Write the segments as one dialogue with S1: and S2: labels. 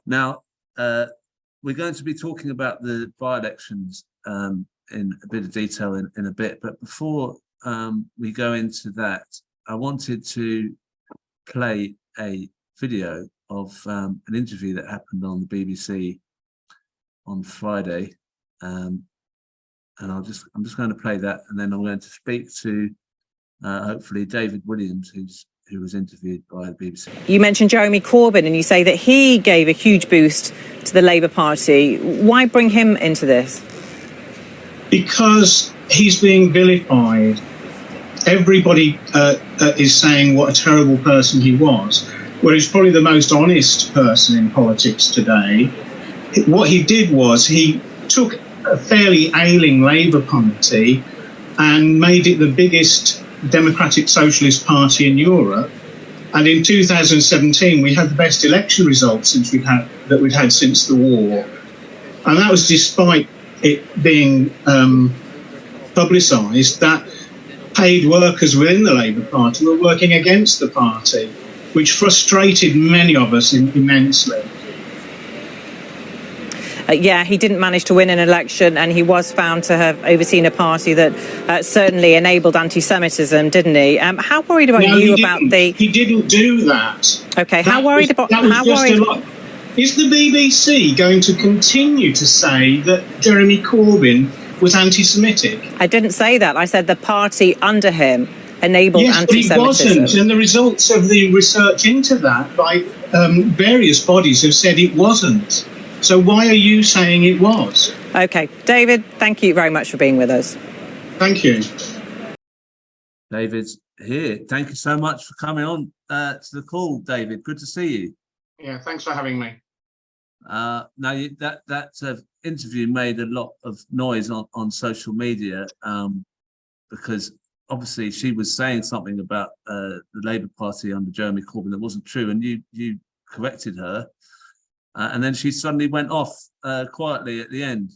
S1: Now, we're going to be talking about the by-elections in a bit of detail in a bit, but before we go into that, I wanted to play a video of an interview that happened on the BBC on Friday, and I'm just going to play that, and then I'm going to speak to hopefully David Williams, who was interviewed by the BBC.
S2: You mentioned Jeremy Corbyn, and you say that he gave a huge boost to the Labour Party. Why bring him into this?
S3: Because he's being vilified. Everybody is saying what a terrible person he was, where he's probably the most honest person in politics today. What he did was he took a fairly ailing Labour Party and made it the biggest democratic socialist party in Europe. And in 2017, we had the best election results since we'd had since the war. And that was despite it being publicised that paid workers within the Labour Party were working against the party, which frustrated many of us immensely.
S2: Yeah, he didn't manage to win an election, and he was found to have overseen a party that certainly enabled anti-Semitism, didn't he? How worried about you about the...
S3: He didn't do that.
S2: OK, how worried about...
S3: Is the BBC going to continue to say that Jeremy Corbyn was anti-Semitic?
S2: I didn't say that. I said the party under him enabled anti-Semitism.
S3: Yes, but it wasn't, and the results of the research into that by various bodies have said it wasn't. So why are you saying it was?
S2: OK, David, thank you very much for being with us.
S3: Thank you.
S1: David's here. Thank you so much for coming on to the call, David. Good to see you.
S4: Yeah, thanks for having me.
S1: Now, that interview made a lot of noise on social media because obviously she was saying something about the Labour Party under Jeremy Corbyn that wasn't true, and you corrected her. And then she suddenly went off quietly at the end.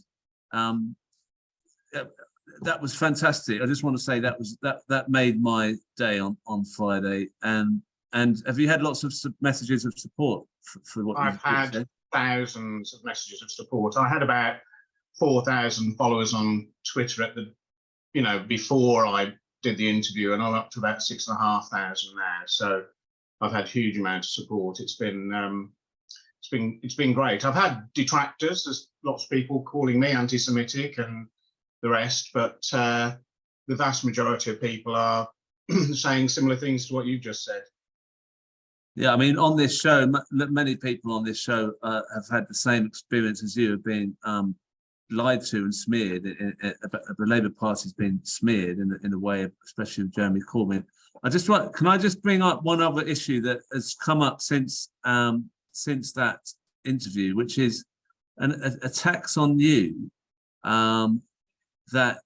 S1: That was fantastic. I just want to say that made my day on Friday. And have you had lots of messages of support for what
S4: I've had? Said? Thousands of messages of support. I had about 4,000 followers on Twitter at the, before I did the interview, and I'm up to about 6,500 now. So I've had huge amounts of support. It's been great. I've had detractors. There's lots of people calling me anti-Semitic and the rest, but the vast majority of people are saying similar things to what you've just said.
S1: Yeah, I mean, on this show, many people on this show have had the same experience as you, of being lied to and smeared. The Labour Party's been smeared in a way, especially with Jeremy Corbyn. Can I just bring up one other issue that has come up since that interview, which is attacks on you that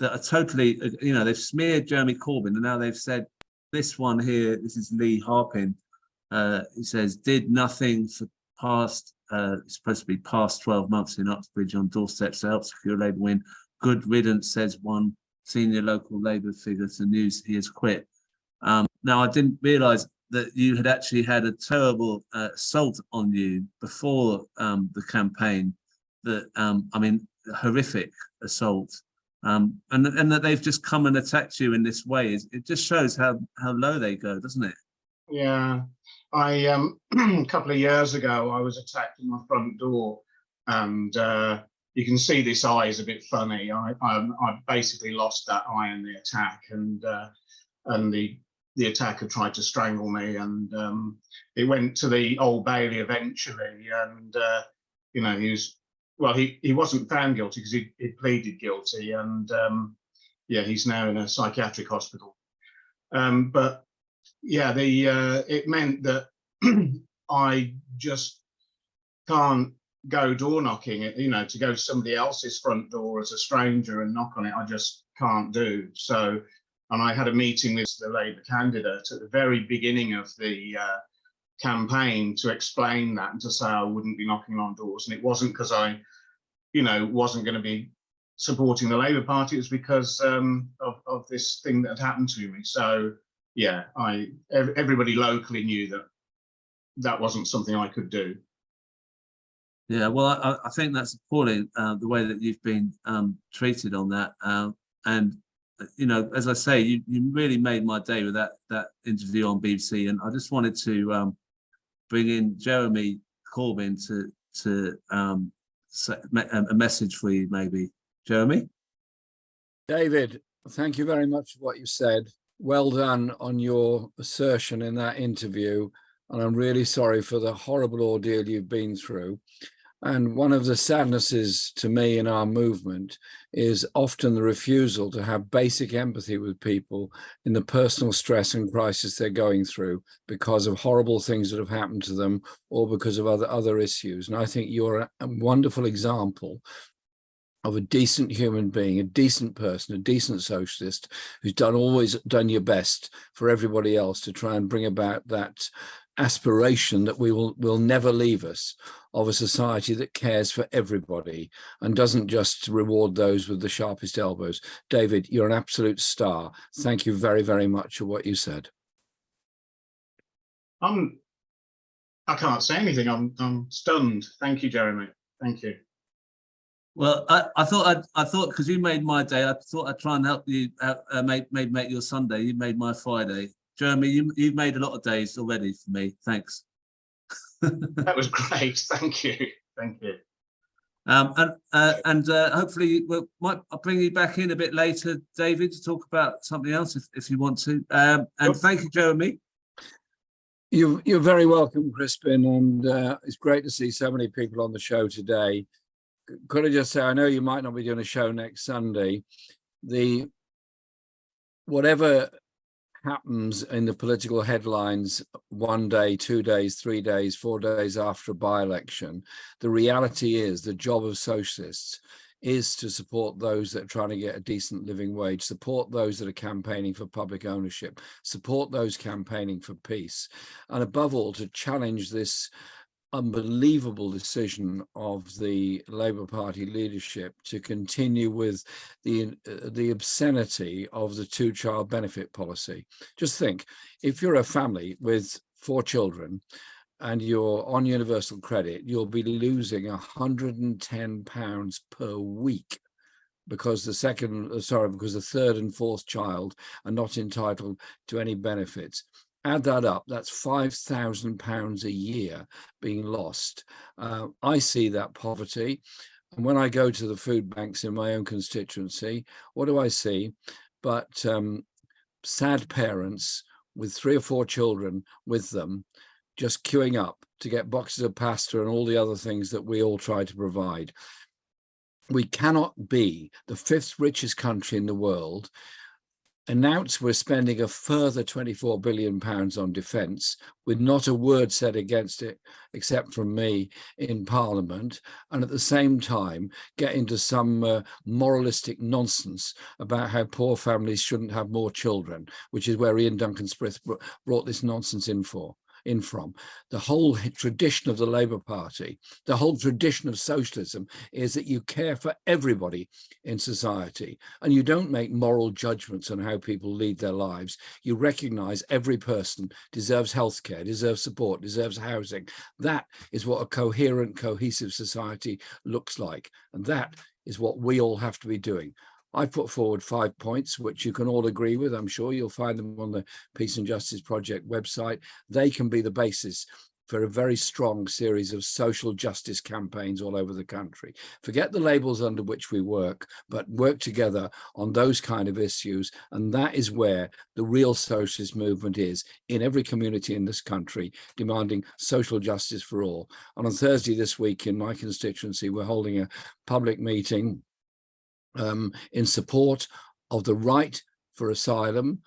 S1: are totally, they've smeared Jeremy Corbyn, and now they've said this one here. This is Lee Harpin. He says did nothing for past. It's supposed to be past 12 months in Uxbridge on doorsteps to help secure a Labour win. Good riddance, says one senior local Labour figure to news. He has quit. Now, I didn't realise that you had actually had a terrible assault on you before the campaign. Horrific assault, and that they've just come and attacked you in this way. It just shows how low they go, doesn't it?
S4: Yeah, a couple of years ago, I was attacked at my front door, and you can see this eye is a bit funny. I basically lost that eye in the attack, and the attacker tried to strangle me, and it went to the Old Bailey eventually, and he wasn't found guilty because he pleaded guilty, and he's now in a psychiatric hospital. But yeah, it meant that I just can't go door knocking. To go to somebody else's front door as a stranger and knock on it, I just can't do. So. And I had a meeting with the Labour candidate at the very beginning of the campaign to explain that and to say I wouldn't be knocking on doors. And it wasn't because I, wasn't going to be supporting the Labour Party. It was because of this thing that had happened to me. So, yeah, everybody locally knew that that wasn't something I could do.
S1: Yeah, well, I think that's appalling, the way that you've been treated on that. And you know, as I say, you really made my day with that interview on BBC. And I just wanted to bring in Jeremy Corbyn to say a message for you, maybe. Jeremy?
S5: David, thank you very much for what you said. Well done on your assertion in that interview. And I'm really sorry for the horrible ordeal you've been through. And one of the sadnesses to me in our movement is often the refusal to have basic empathy with people in the personal stress and crisis they're going through because of horrible things that have happened to them or because of other issues. And I think you're a wonderful example of a decent human being, a decent person, a decent socialist who's always done your best for everybody else to try and bring about that aspiration that will never leave us, of a society that cares for everybody and doesn't just reward those with the sharpest elbows. David, you're an absolute star. Thank you very, very much for what you said.
S4: I can't say anything. I'm stunned. Thank you, Jeremy. Thank you.
S1: Well, I thought because you made my day, I thought I'd try and help you make your Sunday. You made my Friday. Jeremy, you've made a lot of days already for me. Thanks.
S4: That was great. Thank you. Thank you.
S1: And hopefully I'll bring you back in a bit later, David, to talk about something else if you want to. And thank you, Jeremy.
S5: You're very welcome, Crispin, and it's great to see so many people on the show today. Could I just say, I know you might not be doing a show next Sunday. Whatever happens in the political headlines 1 day, 2 days, 3 days, 4 days after a by-election, the reality is the job of socialists is to support those that are trying to get a decent living wage, support those that are campaigning for public ownership, support those campaigning for peace, and above all, to challenge this unbelievable decision of the Labour Party leadership to continue with the obscenity of the two-child benefit policy. Just think, if you're a family with 4 children and you're on universal credit, you'll be losing £110 per week because the third and fourth child are not entitled to any benefits. Add that up, that's £5,000 a year being lost. I see that poverty. And when I go to the food banks in my own constituency, what do I see? But sad parents with 3 or 4 children with them, just queuing up to get boxes of pasta and all the other things that we all try to provide. We cannot be the 5th richest country in the world, announce we're spending a further £24 billion on defence, with not a word said against it, except from me in Parliament, and at the same time get into some moralistic nonsense about how poor families shouldn't have more children, which is where Ian Duncan Smith brought this nonsense in from. The whole tradition of the Labour Party, the whole tradition of socialism is that you care for everybody in society and you don't make moral judgments on how people lead their lives. You recognise every person deserves healthcare, deserves support, deserves housing. That is what a coherent, cohesive society looks like. And that is what we all have to be doing. I've put forward 5 points, which you can all agree with. I'm sure you'll find them on the Peace and Justice Project website. They can be the basis for a very strong series of social justice campaigns all over the country. Forget the labels under which we work, but work together on those kind of issues. And that is where the real socialist movement is, in every community in this country, demanding social justice for all. And on Thursday this week in my constituency, we're holding a public meeting in support of the right for asylum,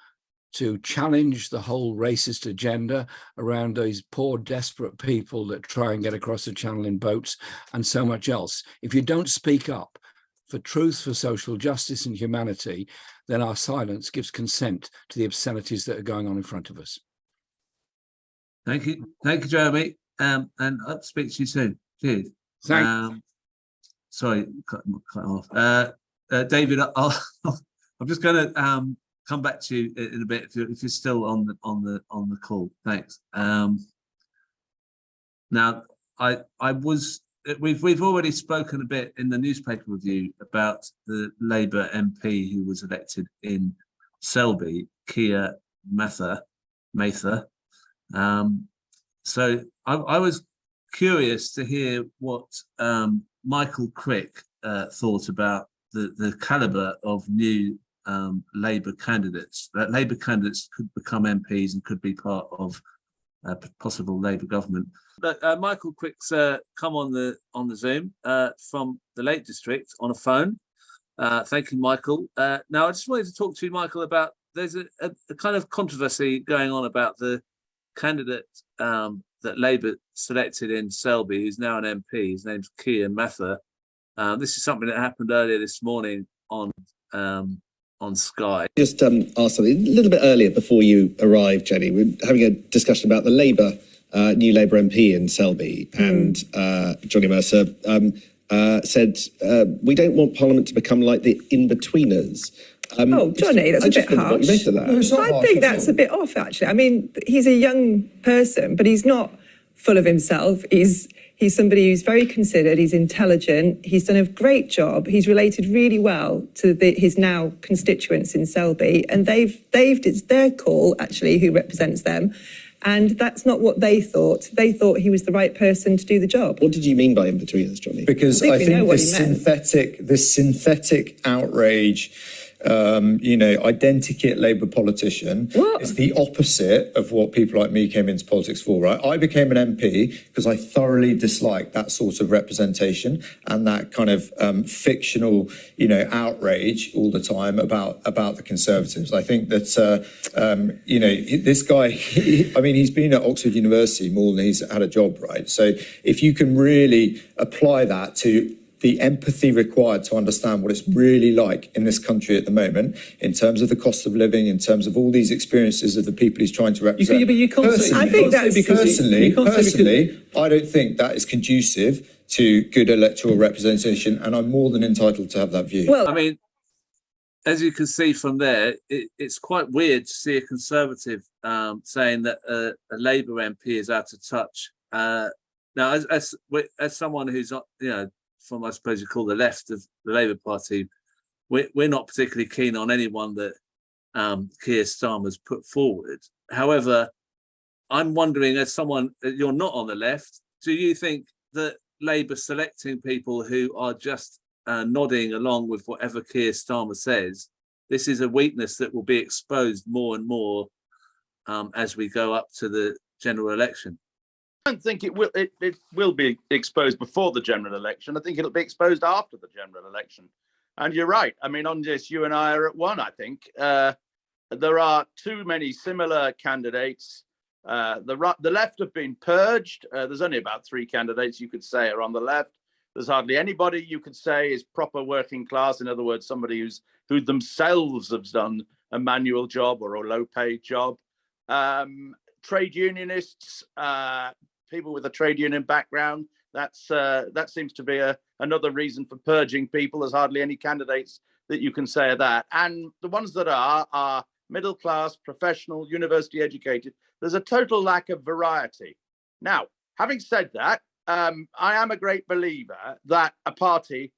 S5: to challenge the whole racist agenda around those poor, desperate people that try and get across the channel in boats, and so much else. If you don't speak up for truth, for social justice and humanity, then our silence gives consent to the obscenities that are going on in front of us.
S1: Thank you, Jeremy, and I'll speak to you soon. Cheers. Sorry, cut off. David, I'm just going to come back to you in a bit if you're still on the call. Thanks. Now, we've already spoken a bit in the newspaper review about the Labour MP who was elected in Selby, Keir Mather. So I was curious to hear what Michael Crick thought about the calibre of new Labour candidates. That Labour candidates could become MPs and could be part of a possible Labour government. But Michael Crick's come on the Zoom from the Lake District on a phone. Thank you, Michael. Now, I just wanted to talk to you, Michael, about there's a kind of controversy going on about the candidate that Labour selected in Selby, who's now an MP. His name's Keir Mather. This is something that happened earlier this morning on Sky.
S6: Just ask something a little bit earlier before you arrived, Jenny. We're having a discussion about the new Labour MP in Selby, and Johnny Mercer said we don't want Parliament to become like the in-betweeners.
S7: Johnny, that's a bit harsh. I think that's a bit off, actually. I mean, he's a young person, but he's not full of himself. He's somebody who's very considered, he's intelligent, he's done a great job, he's related really well to his now constituents in Selby, and it's their call, actually, who represents them, and that's not what they thought. They thought he was the right person to do the job.
S6: What did you mean by in-betweeners, Johnny?
S8: Because I think this synthetic outrage, identikit Labour politician is the opposite of what people like me came into politics for, right? I became an MP because I thoroughly disliked that sort of representation and that kind of fictional, outrage all the time about the Conservatives. I think that, this guy, he's been at Oxford University more than he's had a job, right? So if you can really apply that to the empathy required to understand what it's really like in this country at the moment, in terms of the cost of living, in terms of all these experiences of the people he's trying to represent. Personally, I don't think that is conducive to good electoral representation, and I'm more than entitled to have that view.
S1: Well, I mean, as you can see from there, it's quite weird to see a Conservative saying that a Labour MP is out of touch. Now, as someone who's not, from, I suppose you call the left of the Labour Party, we're not particularly keen on anyone that Keir Starmer's put forward. However, I'm wondering, as someone, you're not on the left, do you think that Labour selecting people who are just nodding along with whatever Keir Starmer says, this is a weakness that will be exposed more and more as we go up to the general election?
S9: I don't think it will be exposed before the general election. I think it'll be exposed after the general election. And you're right. I mean, on this, you and I are at one, I think. There are too many similar candidates. The left have been purged. There's only about 3 candidates you could say are on the left. There's hardly anybody you could say is proper working class. In other words, somebody who themselves have done a manual job or a low-paid job. Trade unionists, people with a trade union background, that seems to be another reason for purging people. There's hardly any candidates that you can say are that. And the ones that are middle class, professional, university educated. There's a total lack of variety. Now, having said that, I am a great believer that a party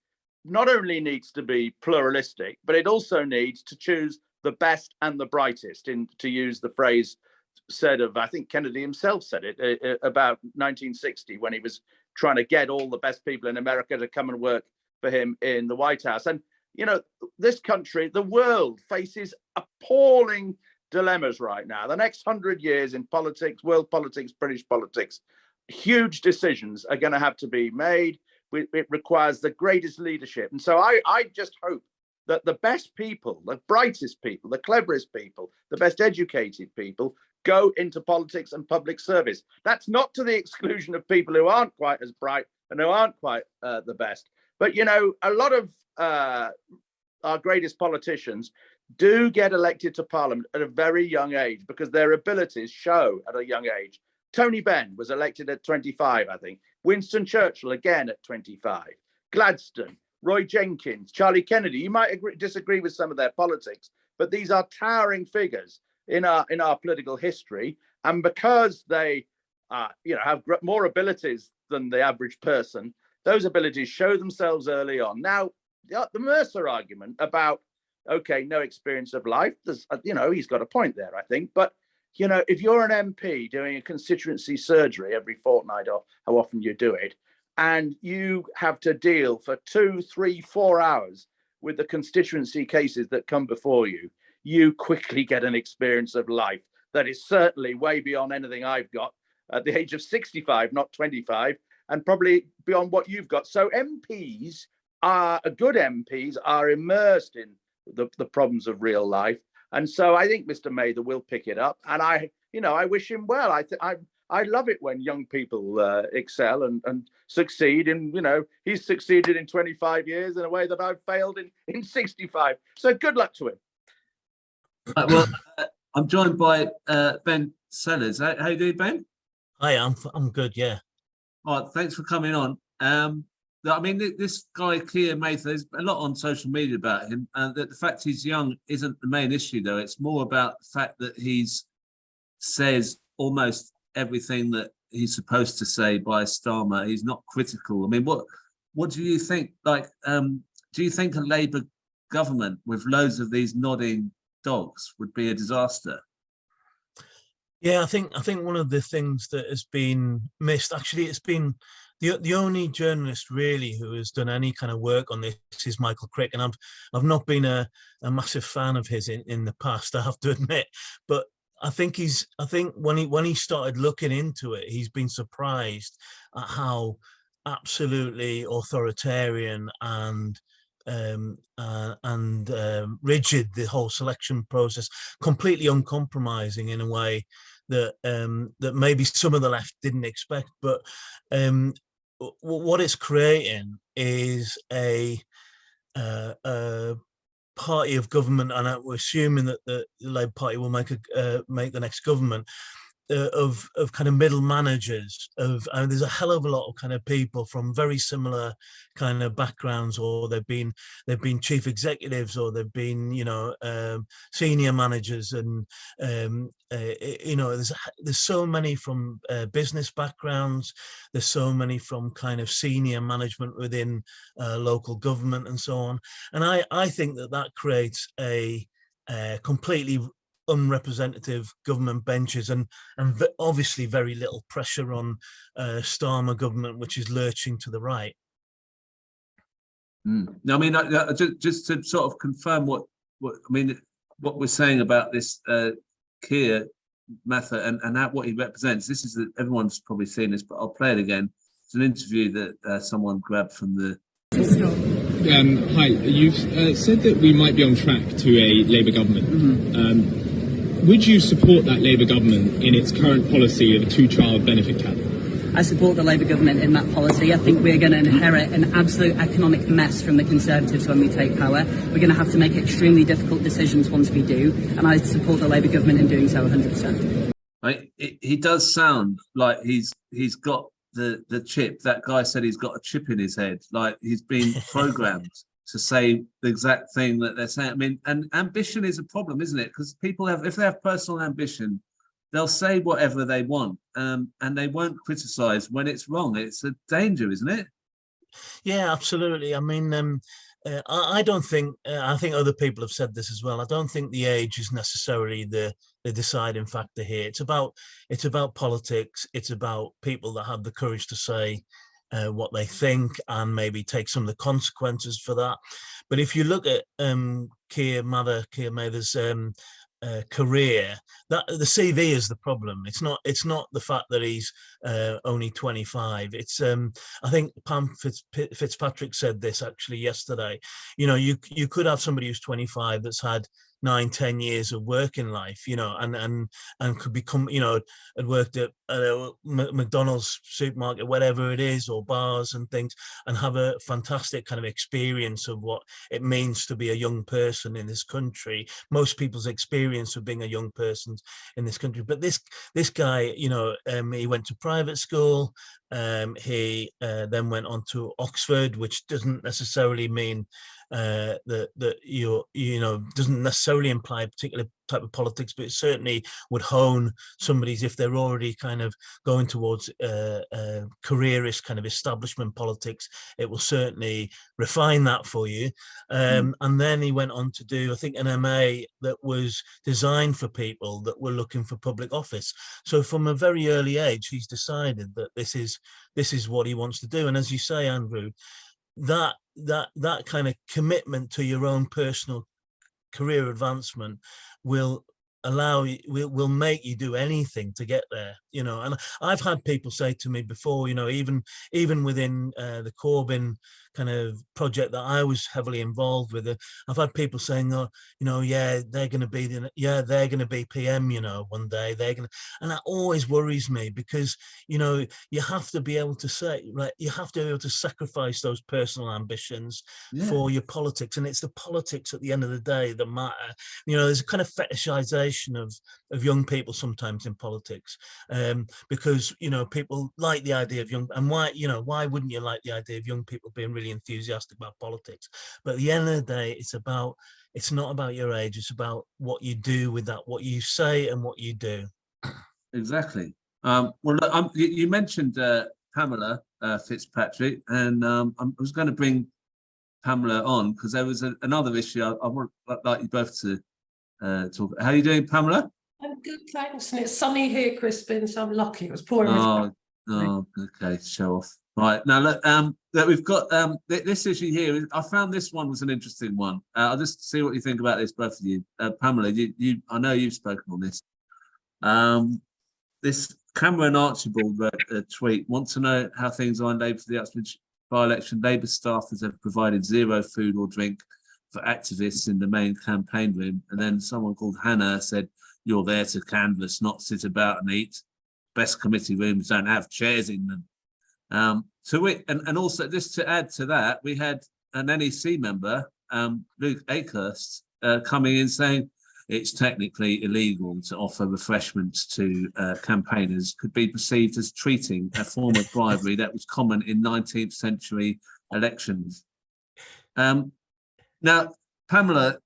S9: not only needs to be pluralistic, but it also needs to choose the best and the brightest, to use the phrase said of, I think Kennedy himself said it about 1960, when he was trying to get all the best people in America to come and work for him in the White House. And, this country, the world, faces appalling dilemmas right now. The next 100 years in politics, world politics, British politics, huge decisions are going to have to be made. It requires the greatest leadership. And so I just hope that the best people, the brightest people, the cleverest people, the best educated people go into politics and public service. That's not to the exclusion of people who aren't quite as bright and who aren't quite the best. But, a lot of our greatest politicians do get elected to Parliament at a very young age because their abilities show at a young age. Tony Benn was elected at 25, I think. Winston Churchill, again at 25. Gladstone, Roy Jenkins, Charlie Kennedy. You might disagree with some of their politics, but these are towering figures in our political history. And because they have more abilities than the average person, those abilities show themselves early on. Now, the Mercer argument about, okay, no experience of life, there's, he's got a point there, I think. But, if you're an MP doing a constituency surgery every fortnight or how often you do it, and you have to deal for 2, 3, 4 hours with the constituency cases that come before you, you quickly get an experience of life that is certainly way beyond anything I've got at the age of 65, not 25, and probably beyond what you've got. So MPs good MPs are immersed in the problems of real life. And so I think Mr. Mather will pick it up. And I wish him well. I love it when young people excel and succeed. And, he's succeeded in 25 years in a way that I've failed in 65. So good luck to him.
S1: Well, I'm joined by Ben Sellers. How you doing, Ben?
S10: Hi, I'm good, yeah.
S1: All right, thanks for coming on. I mean, this guy, Keir Mather, there's a lot on social media about him. And the fact he's young isn't the main issue, though. It's more about the fact that says almost everything that he's supposed to say by Starmer. He's not critical. I mean, what do you think? Like, do you think a Labour government with loads of these nodding dogs would be a disaster?
S10: Yeah, I think one of the things that has been missed, actually, it's been the only journalist really who has done any kind of work on this is Michael Crick, and I've not been a massive fan of his in the past, I have to admit. But I think when he started looking into it, he's been surprised at how absolutely authoritarian and rigid the whole selection process, completely uncompromising in a way that that maybe some of the left didn't expect. But what it's creating is a party of government, and we're assuming that the Labour Party will make the next government, of kind of middle managers. There's a hell of a lot of kind of people from very similar kind of backgrounds, or they've been chief executives, or they've been senior managers, and there's so many from business backgrounds, there's so many from kind of senior management within local government and so on. And I think that creates a completely unrepresentative government benches, and obviously very little pressure on Starmer government, which is lurching to the right.
S1: No, I mean, just to sort of confirm what we're saying about this Keir Mather and what he represents. This is everyone's probably seen this, but I'll play it again. It's an interview that someone grabbed from the.
S11: Hi, you've said that we might be on track to a Labour government. Mm-hmm. Would you support that Labour government in its current policy of a two-child benefit cap?
S12: I support the Labour government in that policy. I think we're going to inherit an absolute economic mess from the Conservatives when we take power. We're going to have to make extremely difficult decisions once we do, and I support the Labour government in doing so 100%.
S1: He does sound like he's got the chip. That guy said he's got a chip in his head, like he's been programmed to say the exact thing that they're saying. I mean, and ambition is a problem, isn't it? Because people if they have personal ambition, they'll say whatever they want, and they won't criticize when it's wrong. It's a danger, isn't it?
S10: Yeah, absolutely. I mean, I don't think, I think other people have said this as well, I don't think the age is necessarily the deciding factor here. It's about politics. It's about people that have the courage to say what they think and maybe take some of the consequences for that. But if you look at Keir Mather's career, that the CV is the problem. It's not the fact that he's only 25. It's I think Pam Fitzpatrick said this actually yesterday. You could have somebody who's 25 that's had 9-10 years of working life, and could become, had worked at McDonald's supermarket, whatever it is, or bars and things, and have a fantastic kind of experience of what it means to be a young person in this country. Most people's experience of being a young person in this country. But this guy, he went to private school. He then went on to Oxford, which doesn't necessarily mean that doesn't necessarily imply a particular type of politics, but it certainly would hone somebody's, if they're already kind of going towards careerist kind of establishment politics, it will certainly refine that for you. And then he went on to do, I think, an MA that was designed for people that were looking for public office. So from a very early age, he's decided that this is what he wants to do. And as you say, Andrew, that kind of commitment to your own personal career advancement will allow you, will make you do anything to get there, you know. And I've had people say to me before, you know, even within the Corbyn kind of project that I was heavily involved with, I've had people saying, oh, you know, yeah, they're going to be PM, you know, one day and that always worries me, because, you know, you have to be able to say, right, you have to be able to sacrifice those personal ambitions for your politics, and it's the politics at the end of the day that matter. You know, there's a kind of fetishization of young people sometimes in politics, because, you know, people like the idea of young, and why wouldn't you like the idea of young people being really enthusiastic about politics? But at the end of the day, it's not about your age, it's about what you do with that, what you say and what you do. Exactly.
S1: Well, look, you mentioned Pamela Fitzpatrick, and I was going to bring Pamela on because there was another issue I would like you both to talk about. How are you doing, Pamela?
S13: I'm good, thanks. And it's sunny here, Crispin, so I'm lucky. It was pouring.
S1: Oh, okay, show off. Right, now look, we've got this issue here. I found this one was an interesting one. I'll just see what you think about this, both of you. Pamela, I know you've spoken on this. This Cameron Archibald wrote a tweet. Want to know how things are in Labour for the Uxbridge by-election? Labour staffers have provided zero food or drink for activists in the main campaign room. And then someone called Hannah said, "You're there to canvass, not sit about and eat. Best committee rooms don't have chairs in them." And also, just to add to that, we had an NEC member, Luke Akehurst, coming in saying it's technically illegal to offer refreshments to campaigners, could be perceived as treating a form of bribery that was common in 19th century elections. Now, Pamela,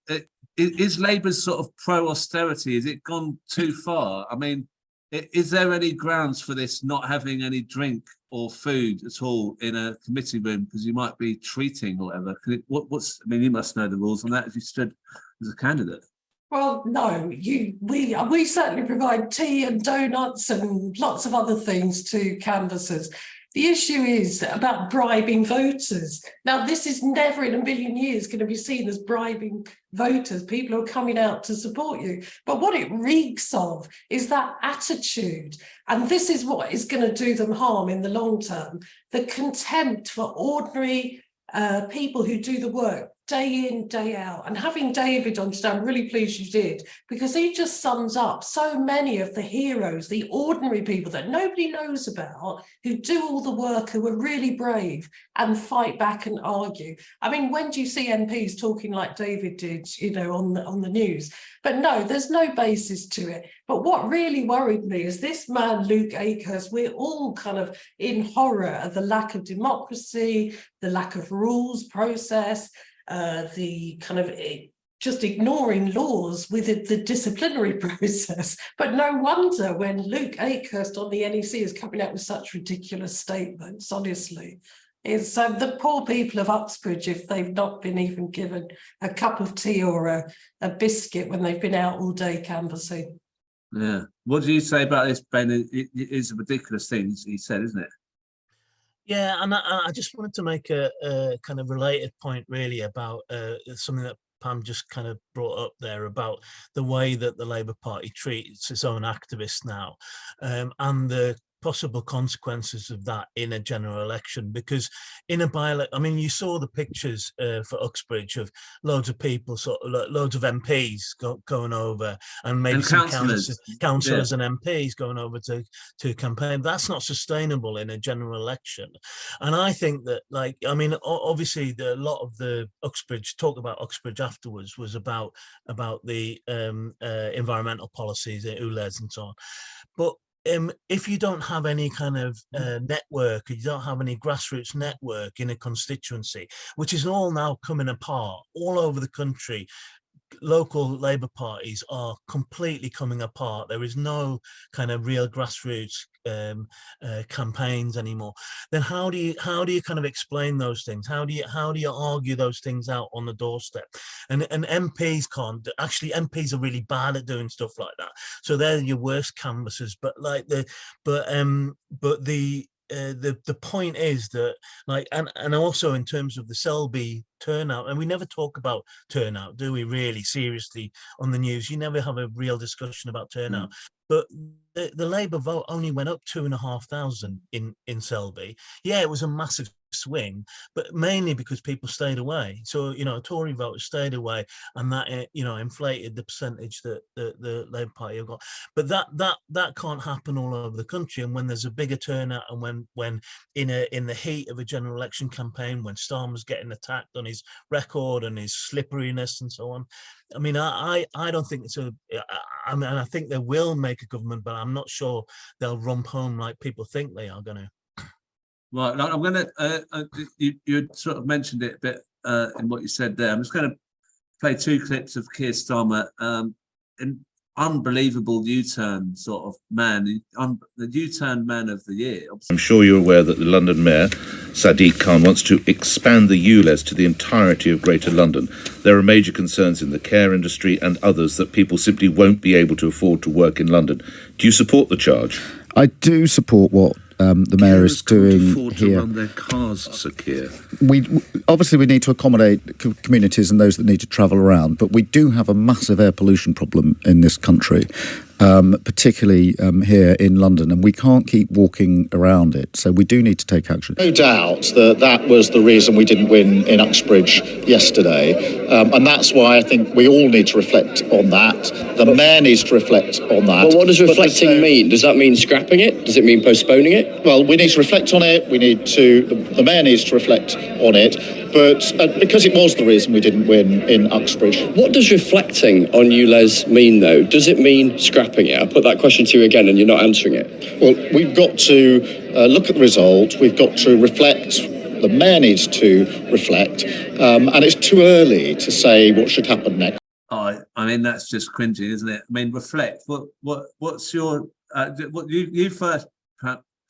S1: is Labour's sort of pro-austerity, has it gone too far? I mean, is there any grounds for this not having any drink or food at all in a committee room because you might be treating or whatever? I mean, you must know the rules on that if you stood as a candidate.
S13: Well, no, we certainly provide tea and donuts and lots of other things to canvassers. The issue is about bribing voters. Now, this is never in a million years going to be seen as bribing voters, people who are coming out to support you. But what it reeks of is that attitude. And this is what is going to do them harm in the long term. The contempt for ordinary people who do the work day in, day out. And having David on today, I'm really pleased you did, because he just sums up so many of the heroes, the ordinary people that nobody knows about, who do all the work, who are really brave and fight back and argue. I mean, when do you see MPs talking like David did, you know, on the news? But no, there's no basis to it. But what really worried me is this man, Luke Akehurst, we're all kind of in horror of the lack of democracy, the lack of rules process, the kind of just ignoring laws with the disciplinary process. But no wonder when Luke Akehurst on the NEC is coming out with such ridiculous statements, honestly. It's the poor people of Uxbridge, if they've not been even given a cup of tea or a biscuit when they've been out all day canvassing.
S1: Yeah. What do you say about this, Ben? It is a ridiculous thing he said, isn't it?
S10: Yeah, and I just wanted to make a kind of related point really about something that Pam just kind of brought up there about the way that the Labour Party treats its own activists now, and the possible consequences of that in a general election. Because in a by-election, I mean, you saw the pictures for Uxbridge of loads of people, loads of MPs going over, and maybe some councillors and MPs going over to campaign. That's not sustainable in a general election. And I think that, like, I mean, obviously a lot of the Uxbridge talk about Uxbridge afterwards was about the environmental policies, ULEZ and so on. But if you don't have any kind of network, you don't have any grassroots network in a constituency, which is all now coming apart all over the country, local Labour parties are completely coming apart. There is no kind of real grassroots campaigns anymore. Then how do you kind of explain those things? How do you argue those things out on the doorstep? And MPs can't. Actually, MPs are really bad at doing stuff like that. So they're your worst canvassers. But the point is that, like, and also in terms of the Selby turnout, and we never talk about turnout, do we, really seriously on the news? You never have a real discussion about turnout. But the Labour vote only went up 2,500 in Selby. Yeah, it was a massive swing, but mainly because people stayed away. So, you know, Tory voters stayed away, and that, you know, inflated the percentage that the Labour Party have got. But that can't happen all over the country. And when there's a bigger turnout, and when in the heat of a general election campaign, when Starmer's getting attacked on his record and his slipperiness and so on, I mean, I don't think it's I mean, I think they will make a government, but I'm not sure they'll rump home like people think they are going to.
S1: Right, I'm going to, you sort of mentioned it a bit in what you said there. I'm just going to play two clips of Keir Starmer, an unbelievable U-turn sort of man, the U-turn man of the year.
S14: I'm sure you're aware that the London Mayor, Sadiq Khan, wants to expand the ULEZ to the entirety of Greater London. There are major concerns in the care industry and others that people simply won't be able to afford to work in London. Do you support the charge?
S15: I do support what the mayor is doing here.
S14: To run their cars, Sir Keir.
S15: Obviously, we need to accommodate communities and those that need to travel around, but we do have a massive air pollution problem in this country, particularly here in London, and we can't keep walking around it. So we do need to take action.
S16: No doubt that was the reason we didn't win in Uxbridge yesterday, and that's why I think we all need to reflect on that. The mayor needs to reflect on that.
S17: But what does reflecting mean? Does that mean scrapping it? Does it mean postponing it?
S16: Well, we need to reflect on it. The mayor needs to reflect on it. But because it was the reason we didn't win in Uxbridge.
S17: What does reflecting on ULEZ mean, though? Does it mean scrapping it? I put that question to you again and you're not answering it.
S16: Well, we've got to look at the result. We've got to reflect. The mayor needs to reflect. And it's too early to say what should happen next.
S1: Oh, I mean, that's just cringy, isn't it? I mean, reflect. What's your what you first,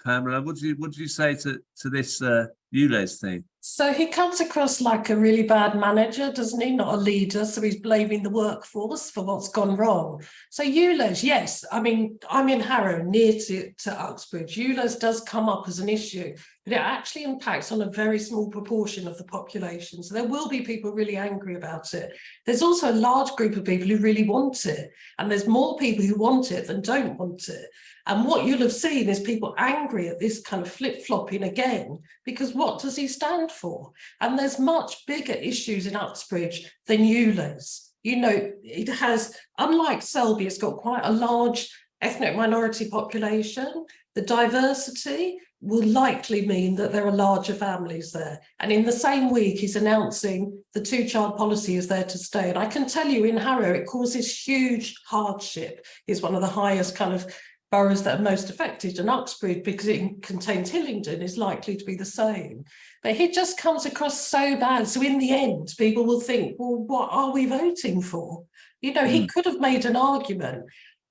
S1: Pamela? What do you say to this ULEZ thing?
S13: So he comes across like a really bad manager, doesn't he? Not a leader. So he's blaming the workforce for what's gone wrong. So ULEZ, yes. I mean, I'm in Harrow, near to Uxbridge. ULEZ does come up as an issue, but it actually impacts on a very small proportion of the population. So there will be people really angry about it. There's also a large group of people who really want it. And there's more people who want it than don't want it. And what you'll have seen is people angry at this kind of flip-flopping again, because what does he stand for? And there's much bigger issues in Uxbridge than ULEZ. You know, it has, unlike Selby, it's got quite a large ethnic minority population. The diversity will likely mean that there are larger families there. And in the same week, he's announcing the two-child policy is there to stay. And I can tell you in Harrow, it causes huge hardship. It's one of the highest kind of boroughs that are most affected, and Uxbridge, because it contains Hillingdon, is likely to be the same. But he just comes across so bad. So in the end, people will think, well, what are we voting for? You know, he could have made an argument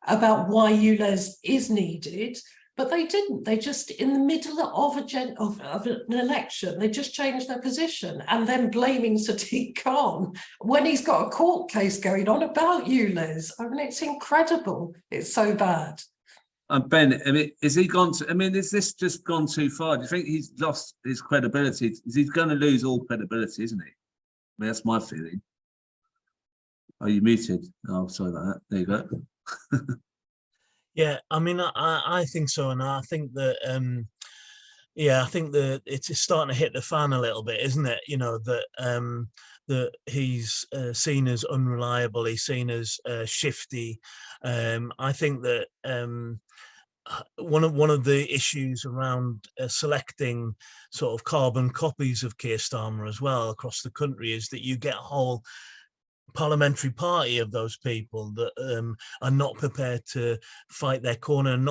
S13: about why ULEZ is needed, but they didn't. They just, in the middle of an election, they just changed their position, and then blaming Sadiq Khan when he's got a court case going on about ULEZ. I mean, it's incredible. It's so bad.
S1: Ben, I mean, is this just gone too far? Do you think he's lost his credibility? He's going to lose all credibility, isn't he? I mean, that's my feeling. Are you muted? Oh, sorry about that. There you go.
S10: Yeah, I mean, I think so, and I think that, I think that it's starting to hit the fan a little bit, isn't it? You know, that he's seen as unreliable, he's seen as shifty. I think that one of the issues around selecting sort of carbon copies of Keir Starmer as well across the country is that you get a whole parliamentary party of those people that are not prepared to fight their corner, and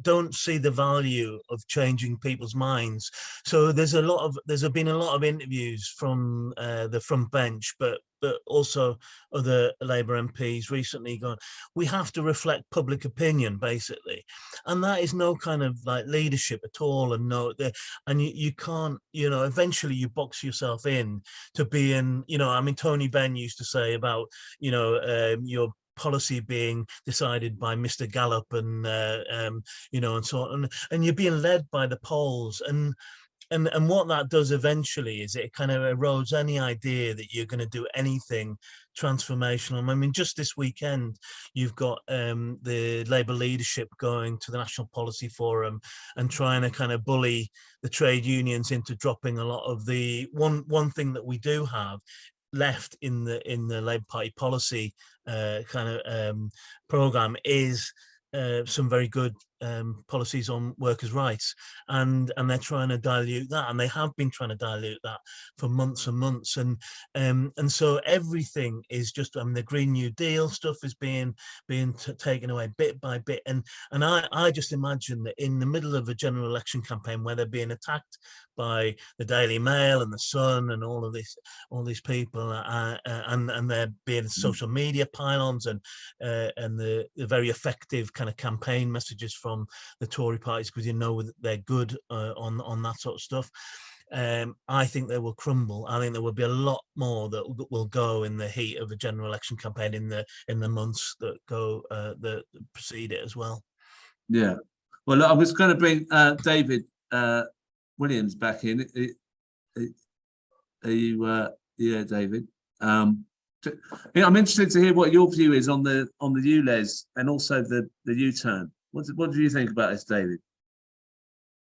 S10: don't see the value of changing people's minds. So there's been a lot of interviews from the front bench, but also other Labour MPs recently gone, we have to reflect public opinion, basically. And that is no kind of like leadership at all. And you can't, eventually you box yourself in to being, I mean, Tony Benn used to say about, your policy being decided by Mr. Gallup and and so on, and you're being led by the polls, and what that does eventually is it kind of erodes any idea that you're going to do anything transformational. I mean, just this weekend, you've got the Labour leadership going to the National Policy Forum and trying to kind of bully the trade unions into dropping a lot of the one thing that we do have left in the Labour Party policy programme is some very good policies on workers' rights, and they're trying to dilute that, and they have been trying to dilute that for months and months, and so everything is just, I mean, the Green New Deal stuff is being taken away bit by bit, and I just imagine that in the middle of a general election campaign where they're being attacked by the Daily Mail and the Sun and all these people, and they're being social media pylons and the very effective kind of campaign messages from the Tory parties, because they're good on that sort of stuff. I think they will crumble. I think there will be a lot more that will go in the heat of a general election campaign in the months that go that precede it as well.
S1: Yeah. Well, I was going to bring David Williams back in. Are you? Yeah, David. I'm interested to hear what your view is on the ULEZ and also the U-turn. What do you think about this, David?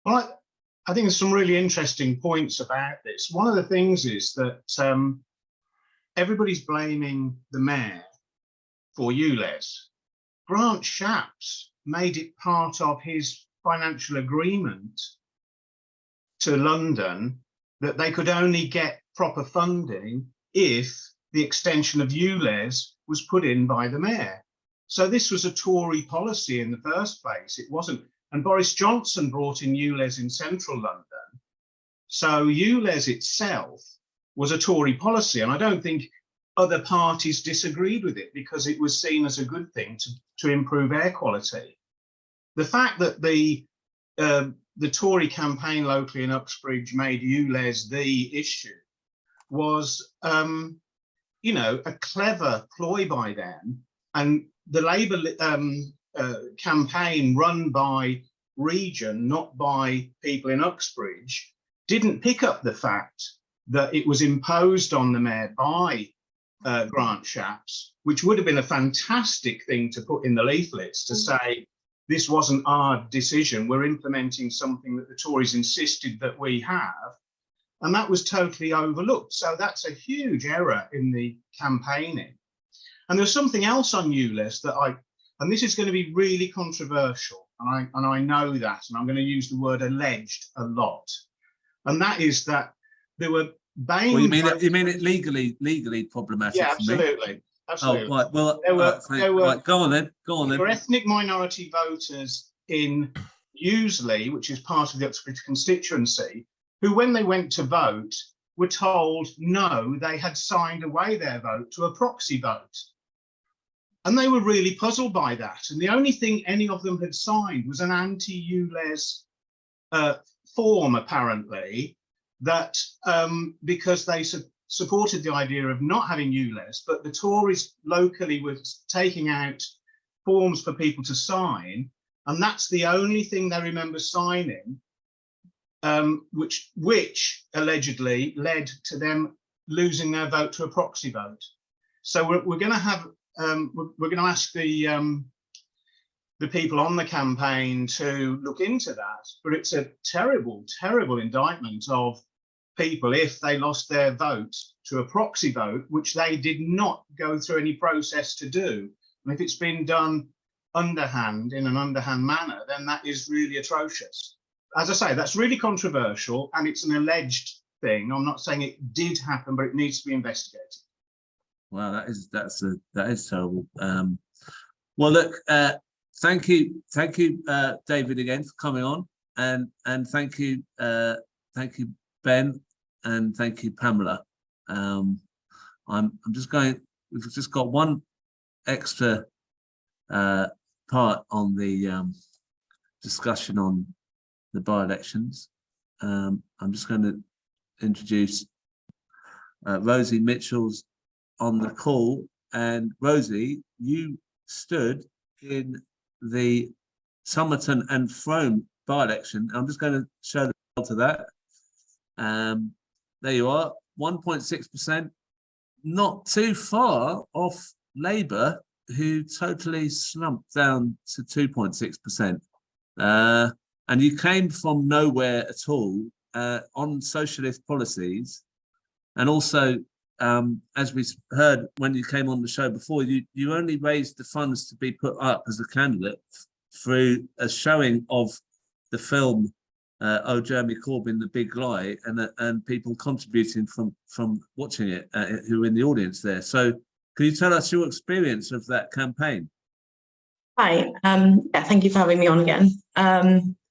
S4: Well, I think there's some really interesting points about this. One of the things is that everybody's blaming the mayor for ULEZ. Grant Shapps made it part of his financial agreement to London that they could only get proper funding if the extension of ULEZ was put in by the mayor. So this was a Tory policy in the first place. It wasn't, and Boris Johnson brought in ULEZ in central London. So ULEZ itself was a Tory policy, and I don't think other parties disagreed with it because it was seen as a good thing to improve air quality. The fact that the Tory campaign locally in Uxbridge made ULEZ the issue was, a clever ploy by them, and the Labour campaign run by region, not by people in Uxbridge, didn't pick up the fact that it was imposed on the mayor by Grant Shapps, which would have been a fantastic thing to put in the leaflets to say, this wasn't our decision, we're implementing something that the Tories insisted that we have. And that was totally overlooked. So that's a huge error in the campaigning. And there's something else on ULEZ that and this is going to be really controversial, and I know that, and I'm going to use the word alleged a lot. And that is that there were
S1: Well, you mean it legally problematic?
S4: Yeah, absolutely.
S1: For me?
S4: Absolutely.
S1: Oh, right. Well, right, go on then. There were
S4: ethnic minority voters in Useley, which is part of the Uxbridge constituency, who, when they went to vote, were told no, they had signed away their vote to a proxy vote. And they were really puzzled by that. And the only thing any of them had signed was an anti-ULEZ form, apparently, that because they supported the idea of not having ULEZ, but the Tories locally were taking out forms for people to sign. And that's the only thing they remember signing, which allegedly led to them losing their vote to a proxy vote. So we're going to have we're going to ask the people on the campaign to look into that. But it's a terrible, terrible indictment of people if they lost their vote to a proxy vote, which they did not go through any process to do. And if it's been done underhand, in an underhand manner, then that is really atrocious. As I say, that's really controversial, and it's an alleged thing. I'm not saying it did happen, but it needs to be investigated.
S1: Wow, that is terrible. Well, look, thank you, David, again for coming on, and thank you, Ben, and thank you, Pamela. I'm just going. We've just got one extra part on the discussion on the by-elections. I'm just going to introduce Rosie Mitchell's on the call. And Rosie, you stood in the Somerton and Frome by-election. I'm just going to show the result of that. There you are, 1.6%, not too far off Labour, who totally slumped down to 2.6%. And you came from nowhere at all on socialist policies. And also, as we heard when you came on the show before, you only raised the funds to be put up as a candidate through a showing of the film Oh, Jeremy Corbyn, The Big Lie, and people contributing from watching it who were in the audience there. So can you tell us your experience of that campaign?
S18: Hi, thank you for having me on again.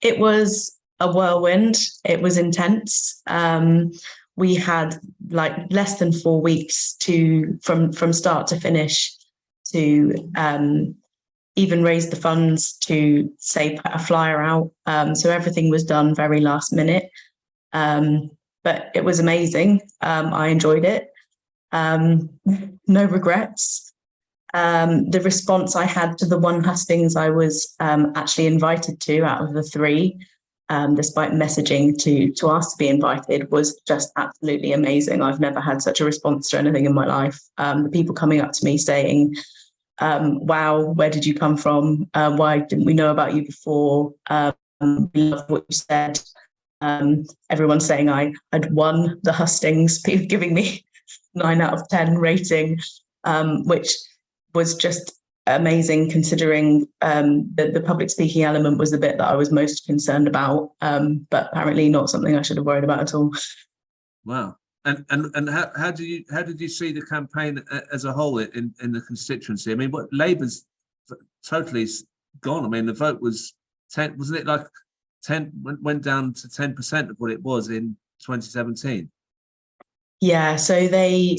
S18: It was a whirlwind. It was intense. We had like less than 4 weeks from start to finish to even raise the funds to say put a flyer out. So everything was done very last minute. But it was amazing. I enjoyed it. No regrets. The response I had to the one hustings I was actually invited to out of the 3, despite messaging to ask to be invited, was just absolutely amazing. I've never had such a response to anything in my life. The people coming up to me saying, wow, where did you come from? Why didn't we know about you before? We love what you said. Everyone saying I'd won the hustings, people giving me 9 out of 10 rating, which was just amazing considering the public speaking element was the bit that I was most concerned about, but apparently not something I should have worried about at all.
S1: Wow. And how did you see the campaign as a whole in the constituency? I mean, what Labour's totally gone. I mean, the vote was 10, wasn't it like 10 went down to 10% of what it was in 2017?
S18: Yeah, so the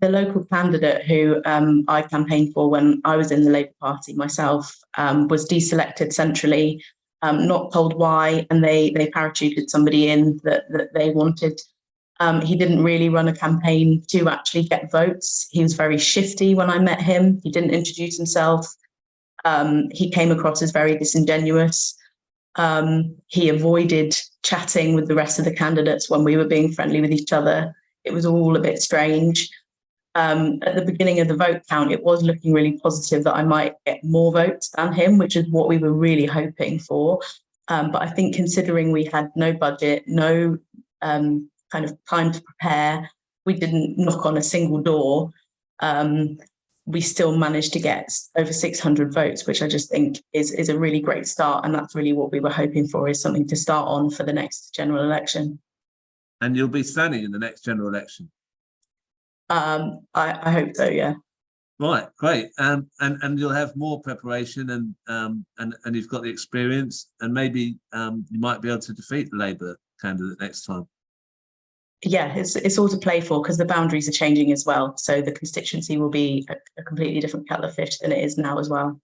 S18: local candidate who I campaigned for when I was in the Labour Party myself was deselected centrally, not told why, and they parachuted somebody in that they wanted. He didn't really run a campaign to actually get votes. He was very shifty when I met him. He didn't introduce himself. He came across as very disingenuous. He avoided chatting with the rest of the candidates when we were being friendly with each other. It was all a bit strange. At the beginning of the vote count, it was looking really positive that I might get more votes than him, which is what we were really hoping for. But I think considering we had no budget, no kind of time to prepare, we didn't knock on a single door, we still managed to get over 600 votes, which I just think is a really great start. And that's really what we were hoping for, is something to start on for the next general election.
S1: And you'll be standing in the next general election?
S18: I hope so, yeah.
S1: Right, great. And you'll have more preparation and you've got the experience, and maybe you might be able to defeat the Labour candidate next time.
S18: Yeah, it's all to play for, because the boundaries are changing as well. So the constituency will be a completely different kettle of fish than it is now as well.